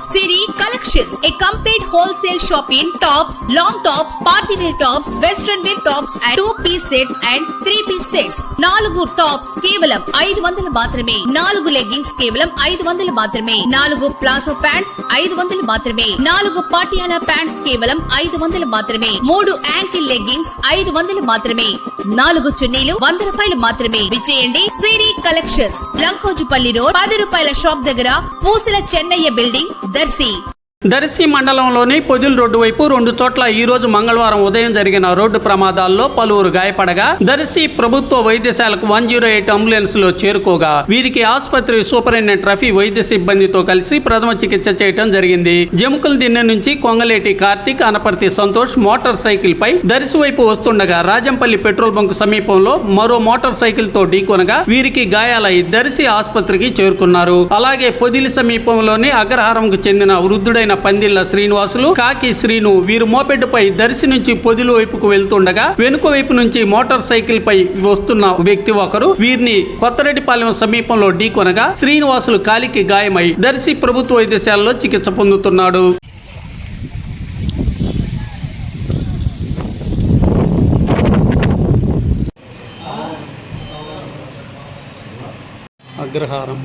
Siri Collections, a complete wholesale shop in tops, long tops, party wear tops, western wear tops and 2-piece sets and 3-piece sets. 4 tops కేవలం 500 మాత్రమే. 4 leggings కేవలం 500 మాత్రమే. 4 palazzo pants 500 మాత్రమే. 4 Patiala pants కేవలం 500 మాత్రమే. 3 ankle leggings 500 మాత్రమే. 4 చున్నీలు 100 రూపాయలు మాత్రమే. విచేయండి సిరి కలెక్షన్స్, లంకోజుపల్లి రోడ్, 10 రూపాయల షాప్ దగ్గర, పూసల చెన్నయ్య బిల్డింగ్, దర్శి. దర్శి మండలంలోని పొదిల్ రోడ్డు వైపు 2 చోట్ల ఈ రోజు మంగళవారం ఉదయం జరిగిన రోడ్డు ప్రమాదాల్లో పలువురు గాయపడగా దర్శి ప్రభుత్వ వైద్యశాలకు 108 అంబులెన్స్ లో చేరుకోగా వీరికి ఆసుపత్రి సూపరింటెండెంట్ రఫీ వైద్య సిబ్బందితో కలిసి ప్రథమ చికిత్స చేయడం జరిగింది. జముకుల దిన్నె నుంచి కొంగలేటి కార్తిక్, అనపర్తి సంతోష్ మోటార్ సైకిల్ పై దర్శి వైపు వస్తుండగా రాజంపల్లి పెట్రోల్ బంక్ సమీపంలో మరో మోటార్ సైకిల్ తో ఢీకొనగా వీరికి గాయాలై దర్శి ఆసుపత్రికి చేరుకున్నారు. అలాగే పొదిలి సమీపంలోని అగ్రహారంకు చెందిన వృద్ధుడైన పందిళ్ల శ్రీనివాసులు, కాకి శ్రీను వీరు మోపెడ్డుపై దర్శి నుంచి పొదిలి వైపుకు వెళ్తుండగా వెనుక వైపు నుంచి మోటార్ సైకిల్ పై వస్తున్న వ్యక్తి ఒకరు వీరిని కొత్తరెడ్డిపాలెం సమీపంలో ఢీకొనగా శ్రీనివాసులు కాలికి గాయమై దర్శి ప్రభుత్వ వైద్యశాలలో చికిత్స పొందుతున్నాడు. అగ్రహారం